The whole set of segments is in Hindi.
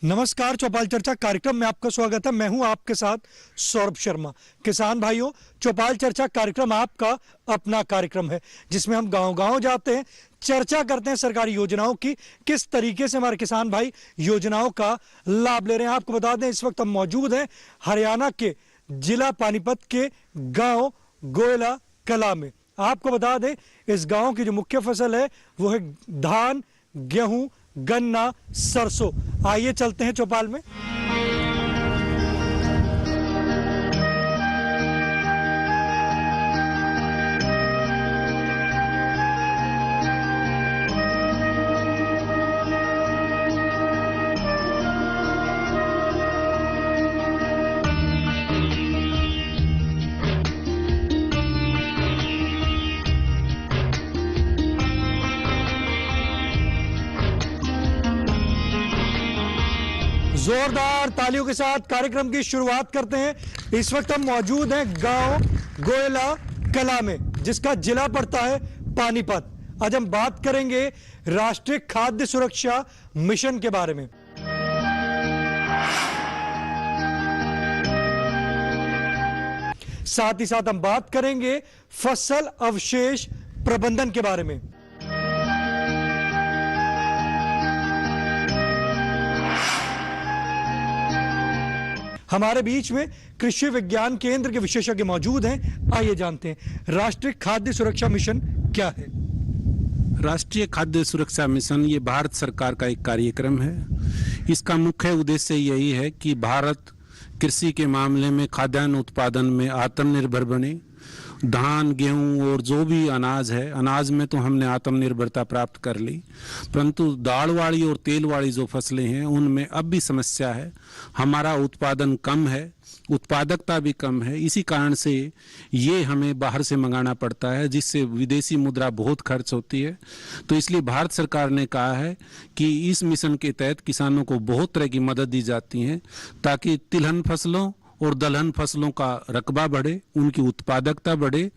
नमस्कार, चौपाल चर्चा कार्यक्रम में आपका स्वागत है। मैं हूं आपके साथ सौरभ शर्मा। किसान भाइयों, चौपाल चर्चा कार्यक्रम आपका अपना कार्यक्रम है जिसमें हम गांव-गांव जाते हैं, चर्चा करते हैं सरकारी योजनाओं की, किस तरीके से हमारे किसान भाई योजनाओं का लाभ ले रहे हैं। आपको बता दें, इस वक्त हम मौजूद हैं हरियाणा के जिला पानीपत के गाँव गोयला कला में। आपको बता दें, इस गाँव की जो मुख्य फसल है वो है धान, गेहूं, गन्ना, सरसों। आइए चलते हैं चौपाल में। जोरदार तालियों के साथ कार्यक्रम की शुरुआत करते हैं। इस वक्त हम मौजूद हैं गांव गोयला कला में, जिसका जिला पड़ता है पानीपत। आज हम बात करेंगे राष्ट्रीय खाद्य सुरक्षा मिशन के बारे में। साथ ही साथ हम बात करेंगे फसल अवशेष प्रबंधन के बारे में। हमारे बीच में कृषि विज्ञान केंद्र के विशेषज्ञ मौजूद हैं। आइए जानते हैं राष्ट्रीय खाद्य सुरक्षा मिशन क्या है। राष्ट्रीय खाद्य सुरक्षा मिशन ये भारत सरकार का एक कार्यक्रम है। इसका मुख्य उद्देश्य यही है कि भारत कृषि के मामले में खाद्यान्न उत्पादन में आत्मनिर्भर बने। धान, गेहूं और जो भी अनाज है, अनाज में तो हमने आत्मनिर्भरता प्राप्त कर ली, परंतु दाल वाली और तेल वाली जो फसलें हैं उनमें अब भी समस्या है। हमारा उत्पादन कम है, उत्पादकता भी कम है। इसी कारण से ये हमें बाहर से मंगाना पड़ता है, जिससे विदेशी मुद्रा बहुत खर्च होती है। तो इसलिए भारत सरकार ने कहा है कि इस मिशन के तहत किसानों को बहुत तरह की मदद दी जाती है, ताकि तिलहन फसलों और दलहन फसलों का रकबा बढ़े, उनकी उत्पादकता बढ़े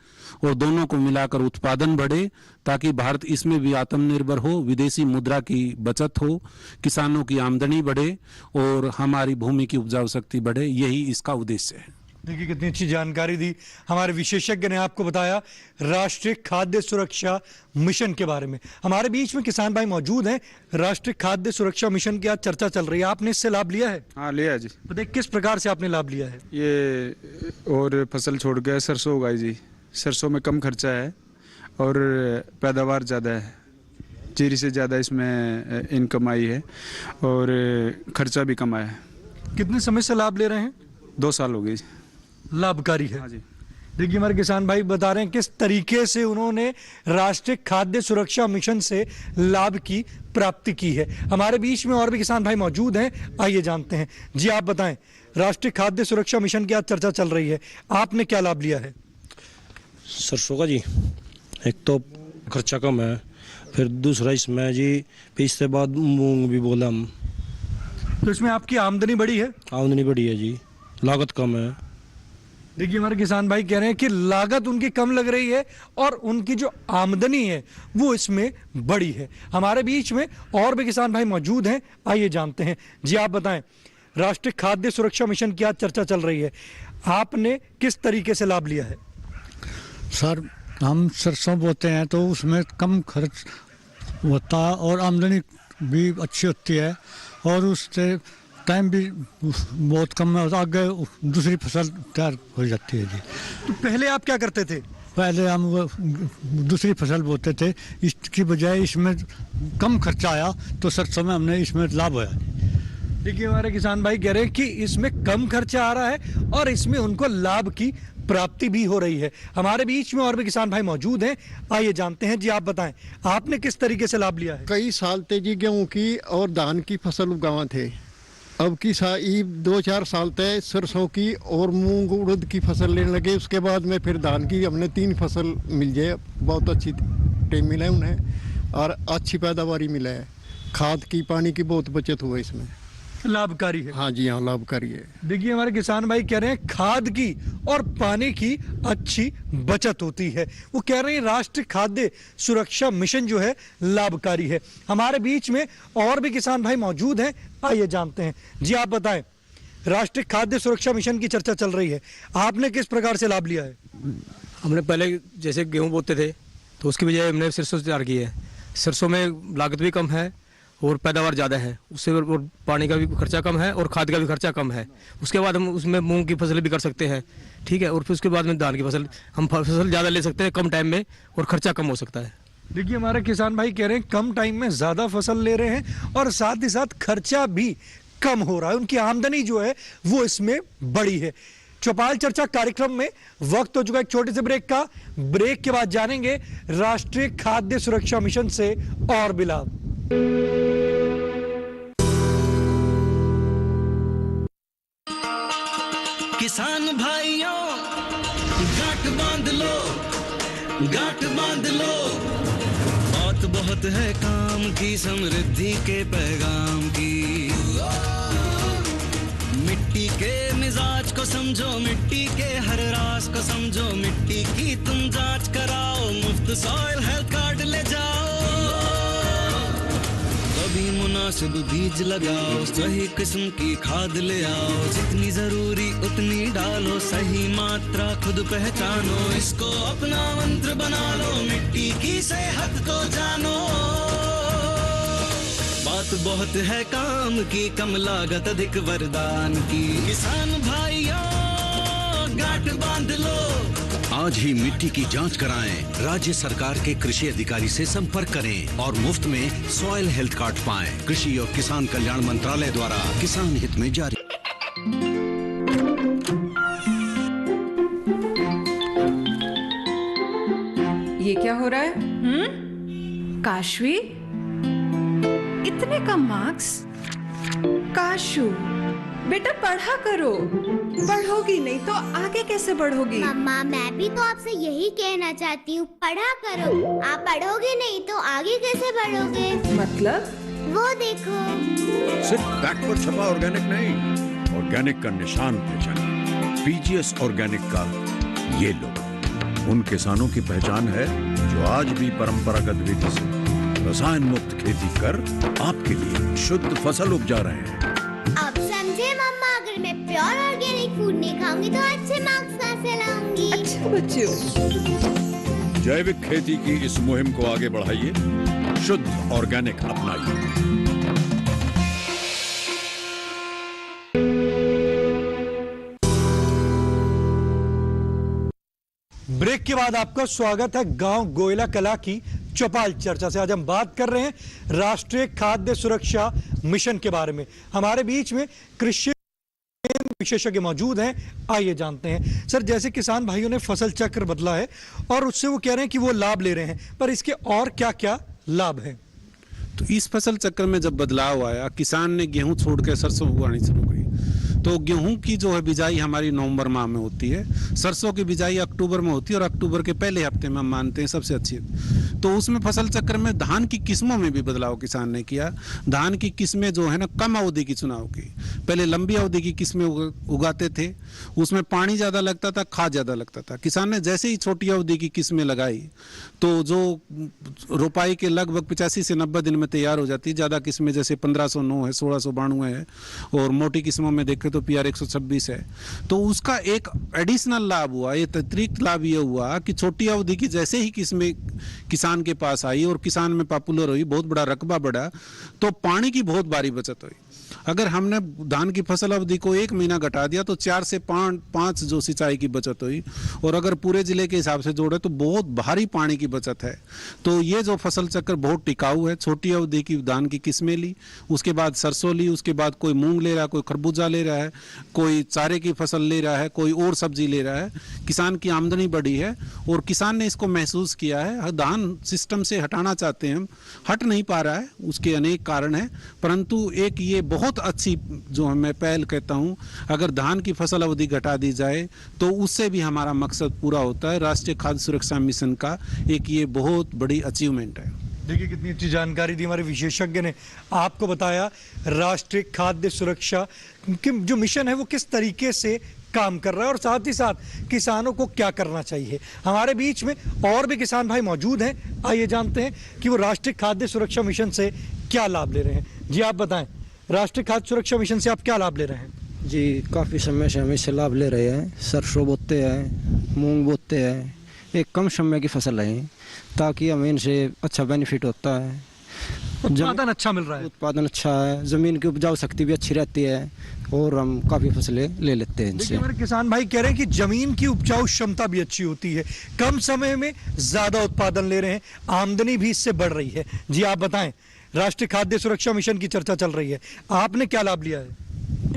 और दोनों को मिलाकर उत्पादन बढ़े, ताकि भारत इसमें भी आत्मनिर्भर हो, विदेशी मुद्रा की बचत हो, किसानों की आमदनी बढ़े और हमारी भूमि की उपजाऊ शक्ति बढ़े। यही इसका उद्देश्य है। देखिए कितनी अच्छी जानकारी दी हमारे विशेषज्ञ ने। आपको बताया राष्ट्रीय खाद्य सुरक्षा मिशन के बारे में। हमारे बीच में किसान भाई मौजूद हैं। राष्ट्रीय खाद्य सुरक्षा मिशन की आज चर्चा चल रही है, आपने इससे लाभ लिया है? हाँ, लिया है जी। बताइए किस प्रकार से आपने लाभ लिया है? ये और फसल छोड़ के सरसों उगाई जी। सरसों में कम खर्चा है और पैदावार ज़्यादा है, जीरी से ज़्यादा इसमें इनकम आई है और खर्चा भी कम आया है। कितने समय से लाभ ले रहे हैं? 2 साल हो गए। लाभकारी है। हाँ जी। देखिए हमारे किसान भाई बता रहे हैं किस तरीके से उन्होंने राष्ट्रीय खाद्य सुरक्षा मिशन से लाभ की प्राप्ति की है। हमारे बीच में और भी किसान भाई मौजूद हैं, आइए जानते हैं। जी आप बताएं, राष्ट्रीय खाद्य सुरक्षा मिशन की आज चर्चा चल रही है, आपने क्या लाभ लिया है? सरसों का जी, एक तो खर्चा कम है, फिर दूसरा इसमें जी इसके बाद मूंग भी बोला हम। तो इसमें आपकी आमदनी बढ़ी है? आमदनी बढ़ी है जी, लागत कम है। देखिए हमारे किसान भाई कह रहे हैं कि लागत उनकी कम लग रही है और उनकी जो आमदनी है वो इसमें बड़ी है। हमारे बीच में और भी किसान भाई मौजूद हैं, आइए जानते हैं। जी आप बताएं, राष्ट्रीय खाद्य सुरक्षा मिशन की आज चर्चा चल रही है, आपने किस तरीके से लाभ लिया है? सर, हम सरसों बोते हैं तो उसमें कम खर्च होता है और आमदनी भी अच्छी होती है और उससे टाइम भी बहुत कम है, आगे दूसरी फसल तैयार हो जाती है जी। तो पहले आप क्या करते थे? पहले हम दूसरी फसल बोते थे, इसकी बजाय इसमें कम खर्चा आया तो सरसों में हमने इसमें लाभ होया। देखिए हमारे किसान भाई कह रहे हैं कि इसमें कम खर्चा आ रहा है और इसमें उनको लाभ की प्राप्ति भी हो रही है। हमारे बीच में और भी किसान भाई मौजूद हैं, आइए जानते हैं। जी आप बताएं, आपने किस तरीके से लाभ लिया है? कई साल तेजी गेहूं की और धान की फसल उगावा थे। अब की 2-4 साल तक सरसों की और मूंग उड़द की फसल लेने लगे। उसके बाद में फिर धान की हमने 3 फसल मिल जाए, बहुत अच्छी टाइम मिला है उन्हें और अच्छी पैदावारी मिला है। खाद की, पानी की बहुत बचत हुआ इसमें। लाभकारी है। हाँ जी, हाँ लाभकारी है। देखिए हमारे किसान भाई कह रहे हैं खाद की और पानी की अच्छी बचत होती है। वो कह रहे हैं राष्ट्रीय खाद्य सुरक्षा मिशन जो है लाभकारी है। हमारे बीच में और भी किसान भाई मौजूद हैं, आइए जानते हैं। जी आप बताएं, राष्ट्रीय खाद्य सुरक्षा मिशन की चर्चा चल रही है, आपने किस प्रकार से लाभ लिया है? हमने पहले जैसे गेहूं बोते थे तो उसकी बजाय हमने सरसों तैयार की है। सरसों में लागत भी कम है और पैदावार ज़्यादा है, उससे और पानी का भी खर्चा कम है और खाद का भी खर्चा कम है। उसके बाद हम उसमें मूंग की फसल भी कर सकते हैं, ठीक है, और फिर उसके बाद में धान की फसल, हम फसल ज़्यादा ले सकते हैं कम टाइम में और खर्चा कम हो सकता है। देखिए हमारे किसान भाई कह रहे हैं कम टाइम में ज़्यादा फसल ले रहे हैं और साथ ही साथ खर्चा भी कम हो रहा है, उनकी आमदनी जो है वो इसमें बड़ी है। चौपाल चर्चा कार्यक्रम में वक्त हो चुका एक छोटे से ब्रेक का। ब्रेक के बाद जानेंगे राष्ट्रीय खाद्य सुरक्षा मिशन से और भी लाभ। किसान भाइयों गांठ बांध लो, गांठ बांध लो, बात बहुत है काम की, समृद्धि के पैगाम की। मिट्टी के मिजाज को समझो, मिट्टी के हर राज को समझो, मिट्टी की तुम जांच कराओ, मुफ्त सॉइल हेल्थ कार्ड ले जाओ। कभी मुनासिब बीज लगाओ, सही किस्म की खाद ले आओ, जितनी जरूरी उतनी डालो, सही मात्रा खुद पहचानो, इसको अपना मंत्र बना लो, मिट्टी की सेहत को जानो। बात बहुत है काम की, कम लागत अधिक वरदान की। किसान भाइयों गांठ बांध लो, आज ही मिट्टी की जांच कराएं, राज्य सरकार के कृषि अधिकारी से संपर्क करें और मुफ्त में सॉइल हेल्थ कार्ड पाएं। कृषि और किसान कल्याण मंत्रालय द्वारा किसान हित में जारी। ये क्या हो रहा है? काशवी, इतने कम मार्क्स? काशू बेटा पढ़ा करो, पढ़ोगी नहीं तो आगे कैसे बढ़ोगी? मम्मा मैं भी तो आपसे यही कहना चाहती हूँ, पढ़ा करो। आप पढ़ोगे नहीं तो आगे कैसे बढ़ोगे? मतलब? वो देखो, सिर्फ बैक पर छपा ऑर्गेनिक नहीं, ऑर्गेनिक का निशान पहचानिए। पीजीएस ऑर्गेनिक का ये लोगो उन किसानों की पहचान है जो आज भी परंपरागत विधि से रसायन मुक्त खेती कर आपके लिए शुद्ध फसल उपजा रहे हैं। अब समझे मम्मा, अगर मैं प्योर ऑर्गेनिक फूड नहीं खाऊंगी तो अच्छे मार्क्स कहाँ से लाऊंगी? अच्छा बच्चों, जैविक खेती की इस मुहिम को आगे बढ़ाइए, शुद्ध ऑर्गेनिक अपनाइए। ब्रेक के बाद आपका स्वागत है गांव गोयला कला की चौपाल चर्चा से। आज हम बात कर रहे हैं राष्ट्रीय खाद्य सुरक्षा मिशन के बारे में। हमारे बीच में कृषि विशेषज्ञ मौजूद हैं, आइए जानते हैं। सर, जैसे किसान भाइयों ने फसल चक्र बदला है और उससे वो कह रहे हैं कि वो लाभ ले रहे हैं, पर इसके और क्या क्या लाभ हैं? तो इस फसल चक्र में जब बदलाव आया, किसान ने गेहूं छोड़ के सरसों उगानी शुरू की। तो गेहूं की जो है बिजाई हमारी नवंबर माह में होती है, सरसों की बिजाई अक्टूबर में होती है और अक्टूबर के पहले हफ्ते में हम मानते हैं सबसे अच्छी। तो उसमें फसल चक्र में धान की किस्मों में भी बदलाव किसान ने किया। धान की किस्में जो है ना कम अवधि की चुनाव की, पहले लंबी अवधि की किस्में उगाते थे, उसमें पानी ज़्यादा लगता था, खाद ज़्यादा लगता था। किसान ने जैसे ही छोटी अवधि की किस्में लगाई तो जो रोपाई के लगभग 85 से 90 दिन में तैयार हो जाती है। ज़्यादा किस्में जैसे 1509 है, 1692 है और मोटी किस्मों में देखें तो PR 126 है। तो उसका एक एडिशनल लाभ हुआ, ये अतिरिक्त लाभ ये हुआ कि छोटी अवधि की जैसे ही किस्में किसान के पास आई और किसान में पॉपुलर हुई, बहुत बड़ा रकबा बढ़ा, तो पानी की बहुत भारी बचत हुई। अगर हमने धान की फसल अवधि को 1 महीना घटा दिया तो 4 से 5 जो सिंचाई की बचत हुई, और अगर पूरे जिले के हिसाब से जोड़े तो बहुत भारी पानी की बचत है। तो ये जो फसल चक्र बहुत टिकाऊ है। छोटी अवधि की धान की किस्में ली, उसके बाद सरसों ली, उसके बाद कोई मूंग ले रहा है, कोई खरबूजा ले रहा है, कोई चारे की फसल ले रहा है, कोई और सब्जी ले रहा है। किसान की आमदनी बढ़ी है और किसान ने इसको महसूस किया है। धान सिस्टम से हटाना चाहते हैं हम, हट नहीं पा रहा है, उसके अनेक कारण हैं, परंतु एक ये बहुत अच्छी जो मैं पहल कहता हूं, अगर धान की फसल अवधि घटा दी जाए तो उससे भी हमारा मकसद पूरा होता है। राष्ट्रीय खाद्य सुरक्षा मिशन का एक ये बहुत बड़ी अचीवमेंट है। देखिए कितनी अच्छी जानकारी दी हमारे विशेषज्ञ ने, आपको बताया राष्ट्रीय खाद्य सुरक्षा कि जो मिशन है वो किस तरीके से काम कर रहा है और साथ ही साथ किसानों को क्या करना चाहिए। हमारे बीच में और भी किसान भाई मौजूद हैं, आइए जानते हैं कि वो राष्ट्रीय खाद्य सुरक्षा मिशन से क्या लाभ ले रहे हैं। जी आप बताएं, राष्ट्रीय खाद्य सुरक्षा मिशन से आप क्या लाभ ले रहे हैं? जी काफ़ी समय से हम इससे लाभ ले रहे हैं। सरसों बोते हैं, मूंग बोते हैं, एक कम समय की फसल है ताकि हमें इनसे अच्छा बेनिफिट होता है। उत्पादन अच्छा मिल रहा है, उत्पादन अच्छा है, ज़मीन की उपजाऊ शक्ति भी अच्छी रहती है और हम काफ़ी फसलें ले लेते हैं इनसे। हमारे किसान भाई कह रहे हैं कि जमीन की उपजाऊ क्षमता भी अच्छी होती है, कम समय में ज़्यादा उत्पादन ले रहे हैं, आमदनी भी इससे बढ़ रही है। जी आप बताएं, राष्ट्रीय खाद्य सुरक्षा मिशन की चर्चा चल रही है, आपने क्या लाभ लिया है?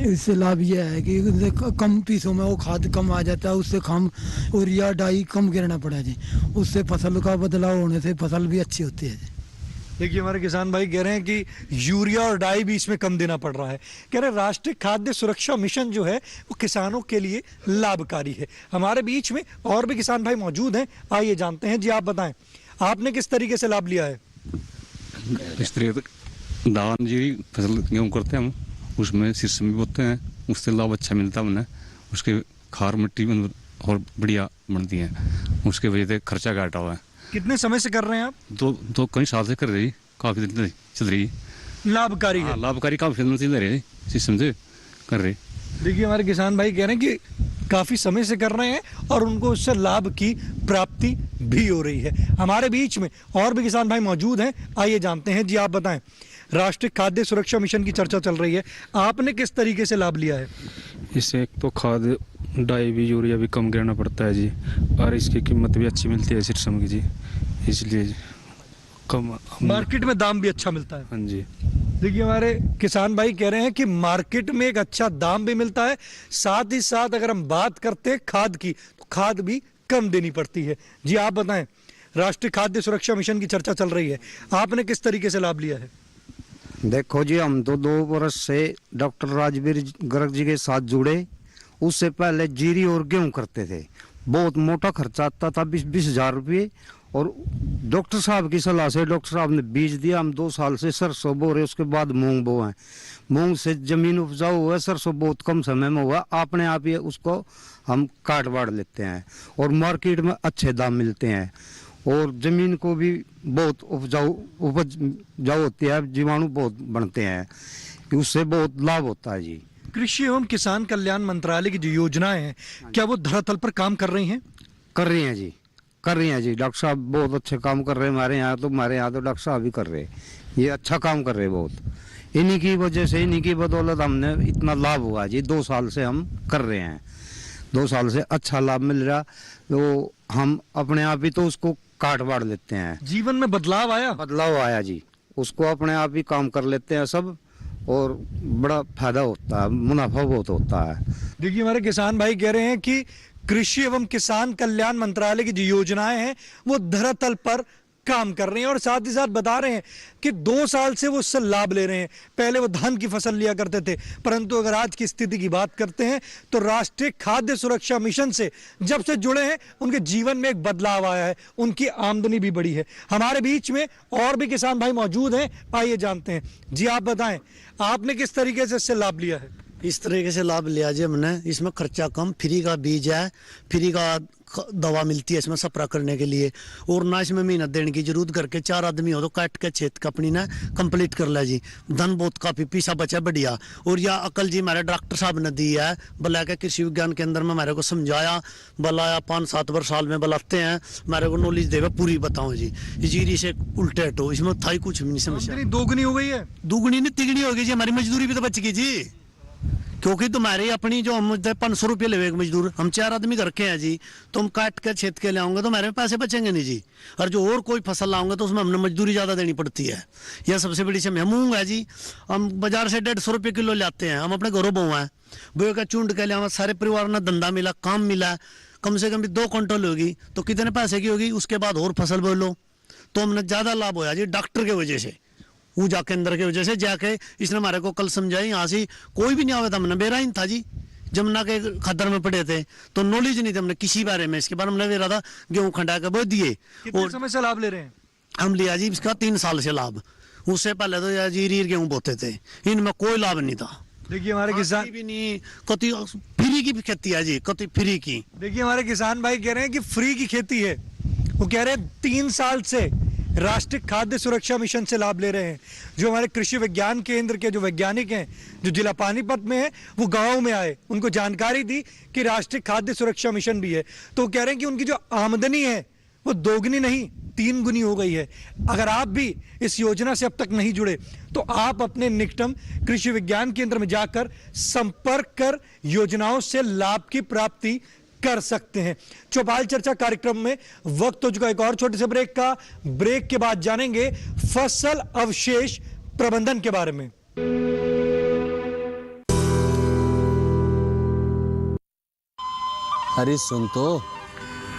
इससे लाभ यह है कि कम पीसों में वो खाद कम आ जाता है, उससे हम यूरिया डाई कम गिरना पड़ा जी, उससे फसल का बदलाव होने से फसल भी अच्छी होती है जी। देखिए हमारे किसान भाई कह रहे हैं कि यूरिया और डाई भी इसमें कम देना पड़ रहा है। कह रहे हैं राष्ट्रीय खाद्य सुरक्षा मिशन जो है वो किसानों के लिए लाभकारी है। हमारे बीच में और भी किसान भाई मौजूद हैं, आइए जानते हैं। जी आप बताएं, आपने किस तरीके से लाभ लिया है? इस तरीके धान जी फसल गेहूँ करते हैं हम, उसमें शीर्ष में बोते हैं, उससे लाभ अच्छा मिलता है उन्हें, उसके खार मिट्टी में और बढ़िया बनती है, उसके वजह से खर्चा घाटा हुआ है। कितने समय से कर रहे हैं आप? दो कई साल से कर रही, काफी दिन चल रही, लाभकारी है। लाभकारी काफी दिन से रहे सिस्टम से कर रहे। देखिए हमारे किसान भाई कह रहे हैं कि काफी समय से कर रहे हैं और उनको उससे लाभ की प्राप्ति भी हो रही है। हमारे बीच में और भी किसान भाई मौजूद हैं, आइए जानते हैं। जी आप बताएं, राष्ट्रीय खाद्य सुरक्षा मिशन की चर्चा चल रही है, आपने किस तरीके से लाभ लिया है? इससे एक तो खाद डाई भी यूरिया भी कम गिरना पड़ता है जी, और इसकी कीमत भी अच्छी मिलती है सिरसम की जी, इसलिए कम मार्केट में दाम भी अच्छा मिलता है। हाँ जी। देखिए हमारे किसान भाई कह रहे हैं कि मार्केट में एक अच्छा दाम भी मिलता है, साथ ही साथ अगर हम बात करते हैं खाद की तो खाद भी कम देनी पड़ती है। जी आप बताएं, राष्ट्रीय खाद्य सुरक्षा मिशन की चर्चा चल रही है, आपने किस तरीके से लाभ लिया है? देखो जी, हम तो 2 वर्ष से डॉक्टर राजवीर गर्ग जी के साथ जुड़े। उससे पहले जीरी और गेहूं करते थे, बहुत मोटा खर्चा आता था, 20-20 हजार रुपये, और डॉक्टर साहब की सलाह से डॉक्टर साहब ने बीज दिया। हम 2 साल से सरसों बो रहे, उसके बाद मूंग बो है। मूंग से जमीन उपजाऊ हुआ, सरसों बहुत कम समय में हुआ, अपने आप ही उसको हम काट बाढ़ लेते हैं और मार्केट में अच्छे दाम मिलते हैं, और जमीन को भी बहुत उपजाऊ होती है, जीवाणु बहुत बनते हैं, उससे बहुत लाभ होता है जी। कृषि एवं किसान कल्याण मंत्रालय की जो योजनाएं हैं, क्या वो धरातल पर काम कर रही हैं? कर रही हैं जी, कर रही हैं जी। डॉक्टर साहब बहुत अच्छे काम कर रहे हैं हमारे यहाँ तो डॉक्टर साहब भी कर रहे हैं, ये अच्छा काम कर रहे हैं बहुत। इन्हीं की वजह से, इन्हीं की बदौलत हमने इतना लाभ हुआ जी। 2 साल से हम कर रहे हैं, 2 साल से अच्छा लाभ मिल रहा, तो हम अपने आप ही तो उसको काट बाढ़ लेते हैं। जीवन में बदलाव आया? बदलाव आया जी, उसको अपने आप ही काम कर लेते हैं सब, और बड़ा फायदा होता है, मुनाफा बहुत होता है। देखिए हमारे किसान भाई कह रहे हैं कि कृषि एवं किसान कल्याण मंत्रालय की जो योजनाएं हैं वो धरातल पर काम कर रहे हैं, और साथ ही साथ बता रहे हैं कि 2 साल से वो उससे लाभ ले रहे हैं। पहले वो धान की फसल लिया करते थे, परंतु अगर आज की स्थिति की बात करते हैं तो राष्ट्रीय खाद्य सुरक्षा मिशन से जब से जुड़े हैं उनके जीवन में एक बदलाव आया है, उनकी आमदनी भी बढ़ी है। हमारे बीच में और भी किसान भाई मौजूद हैं, आइए जानते हैं। जी आप बताएं, आपने किस तरीके से इससे लाभ लिया है? इस तरीके से लाभ लिया जी हमने, इसमें खर्चा कम, फ्री का बीज है, फ्री का दवा मिलती है इसमें स्प्रे करने के लिए, और ना इसमें मेहनत देने की जरूरत करके 4 आदमी हो तो काट के खेत का अपनी ना कंप्लीट कर लिया जी। धन बहुत काफी पीछा बचा बढ़िया, और यह अकल जी हमारे डॉक्टर साहब ने दी है, बुला के कृषि विज्ञान केंद्र में हमारे को समझाया, बुलाया 5-7 वर्ष साल में बुलाते हैं, हमारे को नॉलेज देवे पूरी बताओ जी। जीरी से उल्टे हटो, इसमें था ही कुछ भी नहीं समस्या। दोगुनी हो गई है? दोगुनी नहीं तिगुनी हो गई जी, हमारी मजदूरी भी तो बच गई जी, क्योंकि तुम्हारी अपनी जो हम 500 रुपये ले मजदूर, हम 4 आदमी घर के हैं जी, तुम काट के खेत के ले आओगे तो हमारे पैसे बचेंगे नहीं जी, और जो और कोई फसल लाओगे तो उसमें हमने मजदूरी ज़्यादा देनी पड़ती है। यह सबसे बड़ी समस्या। मूंग है जी, हम बाजार से 150 रुपये किलो लाते हैं, हम अपने घरों बोए हैं, बोए का चूंड के लिए सारे परिवार ने धंधा मिला, काम मिला, कम से कम 2 क्विंटल होगी तो कितने पैसे की होगी, उसके बाद और फसल बोलो तो हमने ज़्यादा लाभ होया जी डॉक्टर की वजह से, वो जाके अंदर की वजह से जाके इसने हमारे को कल समझाई। यहाँ से कोई भी नहीं आया था, हमने बेराइन था जी, जमुना के खतर में पड़े थे तो नॉलेज नहीं थी हमने किसी बारे में, इसके बाद हमने बेरा था गेहूँ खंडा के बो दिए। कितने समय से लाभ ले रहे हैं? हम लिया जी इसका 3 साल से लाभ। उससे पहले तो यार जी रीर गेहूं बोते थे, इनमें कोई लाभ नहीं था। देखिए हमारे किसान भी नहीं, कति फ्री की भी खेती है जी, कति फ्री की। देखिए हमारे किसान भाई कह रहे हैं कि फ्री की खेती है। वो कह रहे हैं 3 साल से राष्ट्रीय खाद्य सुरक्षा मिशन से लाभ ले रहे हैं। जो हमारे कृषि विज्ञान केंद्र के जो वैज्ञानिक हैं, जो जिला पानीपत में है, वो गांव में आए, उनको जानकारी दी कि राष्ट्रीय खाद्य सुरक्षा मिशन भी है। तो वो कह रहे हैं कि उनकी जो आमदनी है वो 2 गुनी नहीं 3 गुनी हो गई है। अगर आप भी इस योजना से अब तक नहीं जुड़े तो आप अपने निकटम कृषि विज्ञान केंद्र में जाकर संपर्क कर योजनाओं से लाभ की प्राप्ति कर सकते हैं। चौपाल चर्चा कार्यक्रम में वक्त हो चुका एक और छोटे से ब्रेक का। ब्रेक के बाद जानेंगे फसल अवशेष प्रबंधन के बारे में। अरे सुन तो।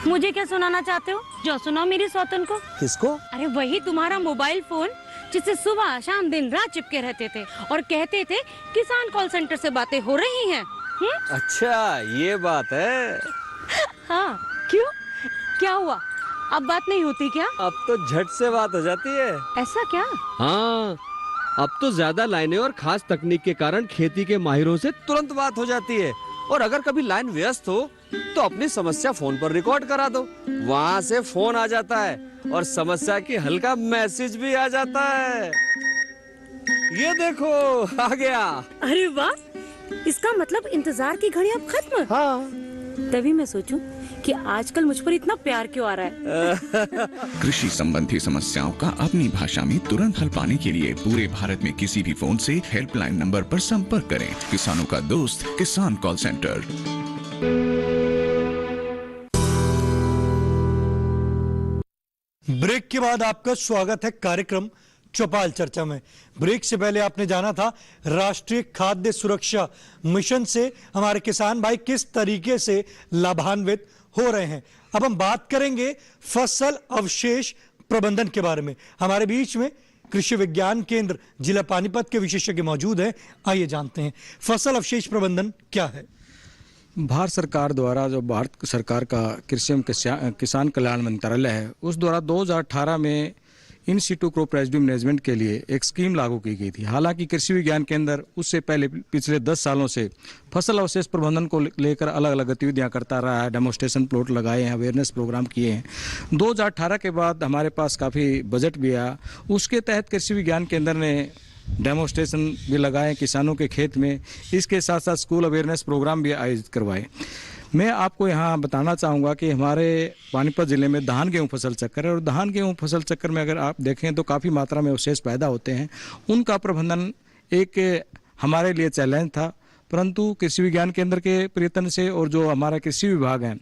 मुझे क्या सुनाना चाहते हो? जो सुनाओ मेरी सौतन को। किसको? अरे वही तुम्हारा मोबाइल फोन जिससे सुबह शाम दिन रात चिपके रहते थे और कहते थे किसान कॉल सेंटर से बातें हो रही हैं। अच्छा ये बात है। हाँ क्यों, क्या हुआ? अब बात नहीं होती क्या? अब तो झट से बात हो जाती है। ऐसा क्या? हाँ अब तो ज्यादा लाइनें और खास तकनीक के कारण खेती के माहिरों से तुरंत बात हो जाती है। और अगर कभी लाइन व्यस्त हो तो अपनी समस्या फोन पर रिकॉर्ड करा दो, वहाँ से फोन आ जाता है और समस्या की हल का मैसेज भी आ जाता है। ये देखो आ गया। अरे वाह, इसका मतलब इंतजार की घड़ी अब खत्म। हाँ। तभी मैं सोचूं कि आजकल मुझ पर इतना प्यार क्यों आ रहा है। कृषि संबंधी समस्याओं का अपनी भाषा में तुरंत हल पाने के लिए पूरे भारत में किसी भी फोन से हेल्पलाइन नंबर पर संपर्क करें। किसानों का दोस्त किसान कॉल सेंटर। ब्रेक के बाद आपका स्वागत है कार्यक्रम चौपाल चर्चा में। ब्रेक से पहले आपने जाना था राष्ट्रीय खाद्य सुरक्षा मिशन से हमारे किसान भाई किस तरीके से लाभान्वित हो रहे हैं। अब हम बात करेंगे फसल अवशेष प्रबंधन के बारे में। हमारे बीच में कृषि विज्ञान केंद्र जिला पानीपत के विशेषज्ञ मौजूद हैं। आइए जानते हैं फसल अवशेष प्रबंधन क्या है। भारत सरकार द्वारा जो भारत सरकार का कृषि एवं किसान कल्याण मंत्रालय है, उस द्वारा 2018 में in situ crop residue management के लिए एक स्कीम लागू की गई थी। हालांकि कृषि विज्ञान केंद्र उससे पहले पिछले 10 सालों से फसल अवशेष प्रबंधन को लेकर अलग अलग गतिविधियां करता रहा है। डेमोस्ट्रेशन प्लॉट लगाए हैं, अवेयरनेस प्रोग्राम किए हैं। 2018 के बाद हमारे पास काफ़ी बजट भी आया। उसके तहत कृषि विज्ञान केंद्र ने डेमोस्ट्रेशन भी लगाए किसानों के खेत में। इसके साथ साथ स्कूल अवेयरनेस प्रोग्राम भी आयोजित करवाए। मैं आपको यहाँ बताना चाहूँगा कि हमारे पानीपत ज़िले में धान गेहूँ फसल चक्कर है और धान गेहूँ फसल चक्कर में अगर आप देखें तो काफ़ी मात्रा में अवशेष पैदा होते हैं। उनका प्रबंधन एक हमारे लिए चैलेंज था, परंतु कृषि विज्ञान केंद्र के प्रयत्न से और जो हमारा कृषि विभाग है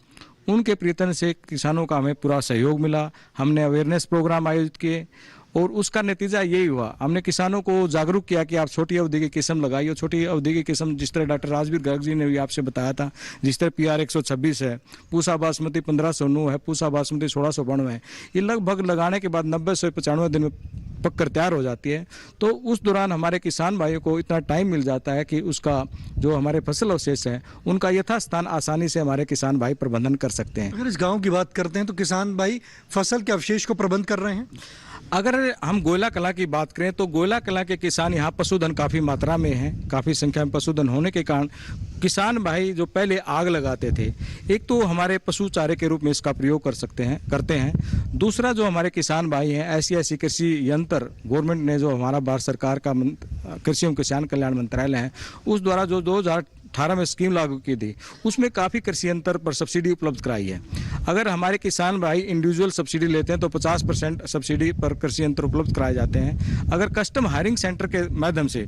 उनके प्रयत्न से किसानों का हमें पूरा सहयोग मिला। हमने अवेयरनेस प्रोग्राम आयोजित किए और उसका नतीजा यही हुआ, हमने किसानों को जागरूक किया कि आप छोटी अवधि की किस्म लगाइए। छोटी अवधि की किस्म जिस तरह डॉक्टर राजवीर गर्ग जी ने भी आपसे बताया था, जिस तरह PR 126 है, पूसा बासमती 1509 है, पूसा बासमती 1692 है। ये लगभग लगाने के बाद 90 से 95 दिन में पककर तैयार हो जाती है। तो उस दौरान हमारे किसान भाइयों को इतना टाइम मिल जाता है कि उसका जो हमारे फसल अवशेष है उनका यथास्थान आसानी से हमारे किसान भाई प्रबंधन कर सकते हैं। अगर इस गाँव की बात करते हैं तो किसान भाई फसल के अवशेष को प्रबंध कर रहे हैं। अगर हम गोयला कला की बात करें तो गोयला कला के किसान यहाँ पशुधन काफ़ी मात्रा में हैं। काफ़ी संख्या में पशुधन होने के कारण किसान भाई जो पहले आग लगाते थे, एक तो हमारे पशु चारे के रूप में इसका प्रयोग करते हैं। दूसरा जो हमारे किसान भाई हैं, ऐसी कृषि यंत्र गवर्नमेंट ने जो हमारा भारत सरकार का कृषि एवं किसान कल्याण मंत्रालय है उस द्वारा जो 2018 में स्कीम लागू की थी उसमें काफ़ी कृषि यंत्र पर सब्सिडी उपलब्ध कराई है। अगर हमारे किसान भाई इंडिविजुअल सब्सिडी लेते हैं तो 50% सब्सिडी पर कृषि यंत्र उपलब्ध कराए जाते हैं। अगर कस्टम हायरिंग सेंटर के माध्यम से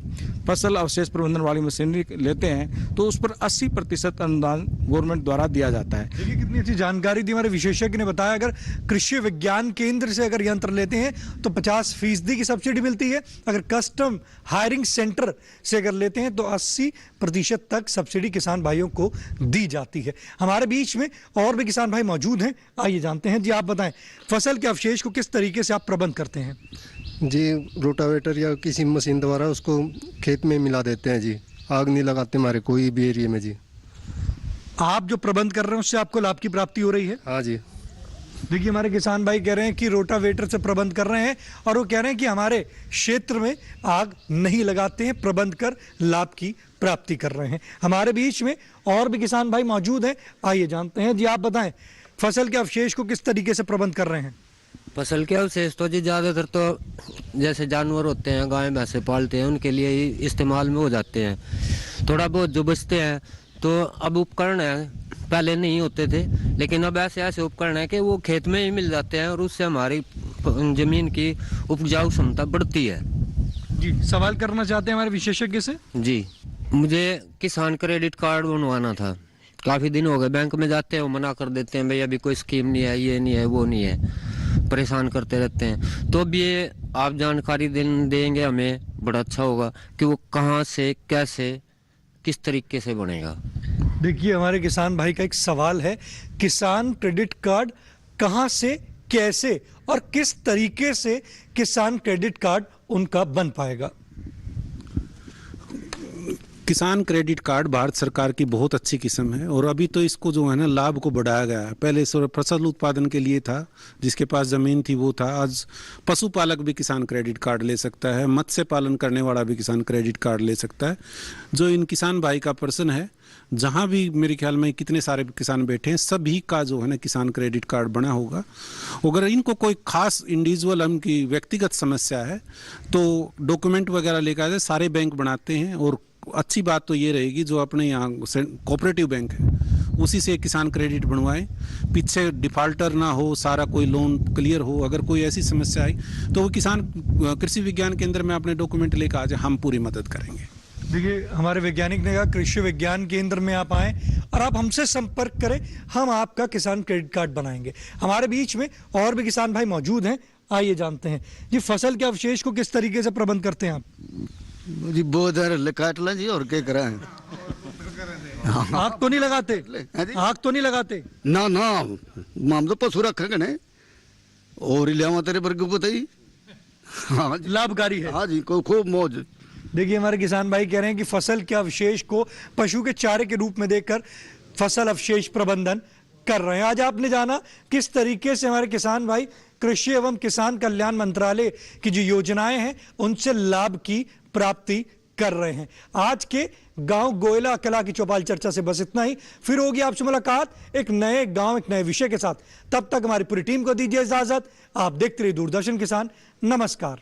फसल अवशेष प्रबंधन वाली मशीनरी लेते हैं तो उस पर 80% अनुदान गवर्नमेंट द्वारा दिया जाता है। देखिए कितनी अच्छी जानकारी दी हमारे विशेषज्ञ ने बताया। अगर कृषि विज्ञान केंद्र से अगर यंत्र लेते हैं तो 50% की सब्सिडी मिलती है। अगर कस्टम हायरिंग सेंटर से अगर लेते हैं तो 80% तक सब्सिडी किसान भाइयों को दी जाती है। हमारे बीच में और भी किसान भाई मौजूद हैं, आइए जानते हैं। जी आप बताएं, फसल के अवशेष को किस तरीके से आप प्रबंध करते हैं? जी रोटावेटर या किसी मशीन द्वारा उसको खेत में मिला देते हैं जी। आग नहीं लगाते हमारे कोई भी एरिया में जी। आप जो प्रबंध कर रहे हैं उससे आपको लाभ की प्राप्ति हो रही है? हाँ जी। देखिए हमारे किसान भाई कह रहे हैं कि रोटावेटर से प्रबंध कर रहे हैं और वो कह रहे हैं कि हमारे क्षेत्र में आग नहीं लगाते हैं, प्रबंध कर लाभ की प्राप्ति कर रहे हैं। हमारे बीच में और भी किसान भाई मौजूद हैं, आइए जानते हैं। जी आप बताएं, फसल के अवशेष को किस तरीके से प्रबंध कर रहे हैं? फसल के अवशेष तो जी ज़्यादातर तो जैसे जानवर होते हैं, गाय भैंसे पालते हैं, उनके लिए ही इस्तेमाल में हो जाते हैं। थोड़ा बहुत जो बचते हैं तो अब उपकरण है, पहले नहीं होते थे, लेकिन अब ऐसे ऐसे उपकरण है कि वो खेत में ही मिल जाते हैं और उससे हमारी जमीन की उपजाऊ क्षमता बढ़ती है। जी सवाल करना चाहते हैं हमारे विशेषज्ञ से। जी मुझे किसान क्रेडिट कार्ड बनवाना था, काफ़ी दिन हो गए, बैंक में जाते हैं वो मना कर देते हैं, भाई अभी कोई स्कीम नहीं है, ये नहीं है, वो नहीं है, परेशान करते रहते हैं। तो अब ये आप जानकारी देंगे हमें, बड़ा अच्छा होगा कि वो कहाँ से कैसे किस तरीके से बनेगा। देखिए हमारे किसान भाई का एक सवाल है, किसान क्रेडिट कार्ड कहाँ से कैसे और किस तरीके से किसान क्रेडिट कार्ड उनका बन पाएगा? किसान क्रेडिट कार्ड भारत सरकार की बहुत अच्छी किस्म है और अभी तो इसको जो है ना लाभ को बढ़ाया गया है। पहले फसल उत्पादन के लिए था, जिसके पास ज़मीन थी वो था। आज पशुपालक भी किसान क्रेडिट कार्ड ले सकता है, मत्स्य पालन करने वाला भी किसान क्रेडिट कार्ड ले सकता है। जो इन किसान भाई का पर्सन है, जहाँ भी मेरे ख्याल में कितने सारे किसान बैठे हैं, सभी का जो है ना किसान क्रेडिट कार्ड बना होगा। अगर इनको कोई खास इंडिविजुअल उनकी व्यक्तिगत समस्या है तो डॉक्यूमेंट वगैरह लेकर आए, सारे बैंक बनाते हैं। और अच्छी बात तो ये रहेगी जो अपने यहाँ कोऑपरेटिव बैंक है उसी से किसान क्रेडिट बनवाएं, पीछे डिफाल्टर ना हो, सारा कोई लोन क्लियर हो। अगर कोई ऐसी समस्या आई तो वो किसान कृषि विज्ञान केंद्र में अपने डॉक्यूमेंट लेकर आ जाए, हम पूरी मदद करेंगे। देखिए हमारे वैज्ञानिक ने कहा कृषि विज्ञान केंद्र में आप आएँ और आप हमसे संपर्क करें, हम आपका किसान क्रेडिट कार्ड बनाएंगे। हमारे बीच में और भी किसान भाई मौजूद हैं, आइए जानते हैं। जी फसल के अवशेष को किस तरीके से प्रबंध करते हैं आप? जी बहुत काट ला जी, और क्या करा है। आग तो नहीं लगाते? आग तो नहीं लगाते? ना ना, माम तो पशु रखेंगे ने और लिया तेरे वर्ग को बताई। हाँ लाभकारी है। हाँ जी, खूब मौज। देखिए हमारे किसान भाई कह रहे हैं कि फसल के अवशेष को पशु के चारे के रूप में देखकर फसल अवशेष प्रबंधन कर रहे हैं। आज आपने जाना किस तरीके से हमारे किसान भाई कृषि एवं किसान कल्याण मंत्रालय की जो योजनाएं हैं उनसे लाभ की प्राप्ति कर रहे हैं। आज के गांव गोयला कला की चौपाल चर्चा से बस इतना ही। फिर होगी आपसे मुलाकात एक नए गांव एक नए विषय के साथ। तब तक हमारी पूरी टीम को दीजिए इजाजत। आप देखते रहिए दूरदर्शन किसान। नमस्कार।